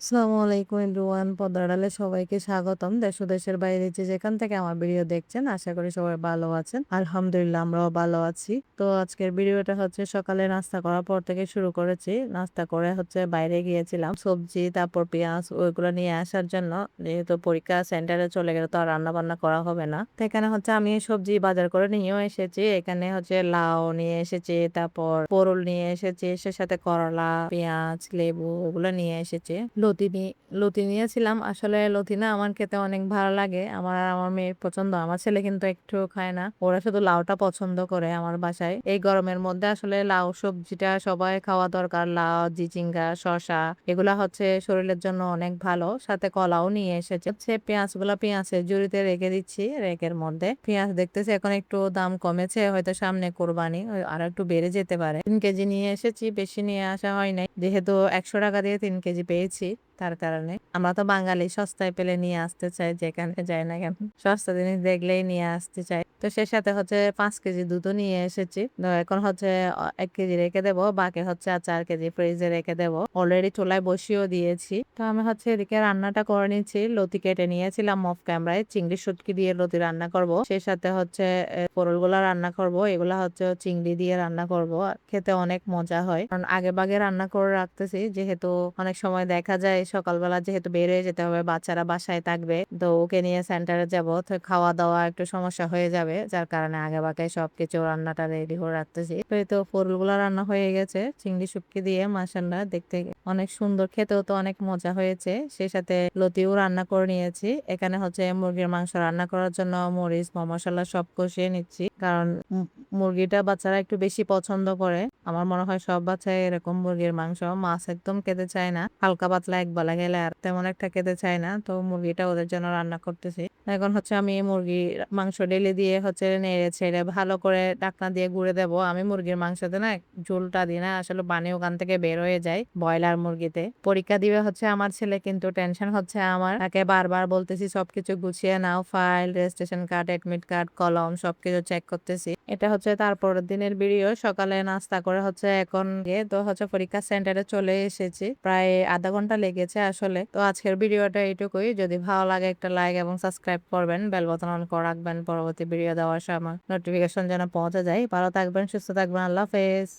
আসসালামু আলাইকুম এভরিওয়ান পদ্মার সবাইকে স্বাগতম। দেশ ও দেশের বাইরে যে যেখান থেকে আমার ভিডিও দেখছেন আশা করি সবাই ভালো আছেন। আলহামদুলিল্লাহ আমরাও ভালো আছি। তো আজকের ভিডিওটা হচ্ছে সকালে নাস্তা করার পর থেকে শুরু করেছি। নাস্তা করে হচ্ছে বাইরে গিয়েছিলাম। সবজি তারপর পেঁয়াজ ওইগুলো নিয়ে আসার জন্য। যেহেতু পরীক্ষা সেন্টারে চলে গেলে তো আর রান্না বান্না করা হবে না। তো এখানে হচ্ছে আমি সবজি বাজার করে নিয়েও এসেছি। এখানে হচ্ছে লাউ নিয়ে এসেছি, তারপর পরল নিয়ে এসেছি, সে সাথে করলা, পেঁয়াজ, লেবু ওগুলো নিয়ে এসেছি। লতি নিয়েছিলাম। আসলে লতি না আমার খেতে অনেক ভালো লাগে। আমার আর আমার মেয়ের পছন্দ। আমার ছেলে কিন্তু একটু খায় না। ওরা শুধু লাউটা পছন্দ করে আমার বাসায়। এই গরমের মধ্যে আসলে লাউ সবজিটা সবাই খাওয়া দরকার। লাউ, চিচিঙ্গা, শসা এগুলা হচ্ছে শরীরের জন্য অনেক ভালো। সাথে কলাও নিয়ে এসেছে। হচ্ছে পেঁয়াজের ঝুড়িতে রেখে দিচ্ছি রেকের মধ্যে। পেঁয়াজ দেখতেছি এখন একটু দাম কমেছে। হয়তো সামনে কোরবানি আর একটু বেড়ে যেতে পারে। 3 কেজি নিয়ে এসেছি, বেশি নিয়ে আসা হয় নাই। যেহেতু 100 টাকা দিয়ে 3 কেজি পেয়েছি। তার কারণে আমরা তো বাঙালি, সস্তায় পেলে নিয়ে আসতে চাই যেখানে যাই না কেন, সস্তা জিনিস দেখলেই নিয়ে আসতে চাই। তো সে সাথে হচ্ছে 5 কেজি দুধও নিয়ে এসেছি। তো এখন হচ্ছে 1 কেজি রেখে দেবো, বাকি হচ্ছে আর 4 কেজি ফ্রিজে রেখে দেবো। অলরেডি চুলায় বসিয়েও দিয়েছি। তো আমি হচ্ছে এদিকে রান্নাটা করে নিচ্ছি। লতি কেটে নিয়েছিলাম অফ ক্যামেরায়। চিংড়ি শুটকি দিয়ে লতি রান্না করব। সে সাথে হচ্ছে পরোলগুলা রান্না করব। এগুলা হচ্ছে চিংড়ি দিয়ে রান্না করব। খেতে অনেক মজা হয়, কারণ আগে ভাগে রান্না করে রাখতেছি। যেহেতু অনেক সময় দেখা যায় সকালবেলা যেহেতু বের হয়ে যেতে হবে, বাচ্চারা বাসায় থাকবে, তো ওকে নিয়ে সেন্টারে যাব, তো খাওয়া দাওয়া একটু সমস্যা হয়ে যাবে, যার কারণে আগে ভাগে সবকিছু রান্নাটা রেডি করে রাখতেছি। তো এই তো পরোলগুলা রান্না হয়ে গেছে চিংড়ি শুটকি দিয়ে। মাশাআল্লাহ দেখতে অনেক সুন্দর, খেতেও তো অনেক মজা হয়েছে। সেই সাথে লতিও রান্না করে নিয়েছি। এখানে হচ্ছে মুরগির মাংস রান্না করার জন্য মরিচ মশলা সব কষিয়ে নিচ্ছি, কারণ মুরগিটা বাচ্চারা একটু বেশি পছন্দ করে। আমার মনে হয় সব বাচ্চাই এরকম। মুরগির মাংস, মাছ একদম খেতে চায় না। হালকা পাতলা একবেলা গেলে আর তেমন একটা খেতে চায় না। তো মুরগিটা ওদের জন্য রান্না করতেছি। এখন হচ্ছে আমি মুরগির মাংস ঢেলে দিয়ে হচ্ছে নেড়ে ছেড়ে ভালো করে ঢাকনা দিয়ে গুঁড়ে দেবো। আমি মুরগির মাংসতে না ঝোলটা দিই না, আসলে পানি ওখান থেকে বের হয়ে যায় ব্রয়লার মুরগিতে। পরীক্ষা দিবে হচ্ছে আমার ছেলে, কিন্তু টেনশন হচ্ছে আমার। তাকে বারবার বলতেছি সবকিছু গুছিয়ে নাও, file, registration card, admit card, কলম সবকিছু চেক করতেছি। এটা হচ্ছে তারপরের দিনের ভিডিও। সকালে নাস্তা করে হচ্ছে এখন গিয়ে তো হচ্ছে পরীক্ষা সেন্টারে চলে এসেছি। প্রায় আধা ঘন্টা লেগেছে আসলে। তো আজকের ভিডিওটা এইটুকুই। যদি ভালো লাগে একটা লাইক এবং সাবস্ক্রাইব করবেন, বেল বাটন অন করে রাখবেন পরবর্তী ভিডিও দেওয়ার সময় নোটিফিকেশন যেন পৌঁছে যায়। ভালো থাকবেন, সুস্থ থাকবেন, আল্লাহ হাফেজ।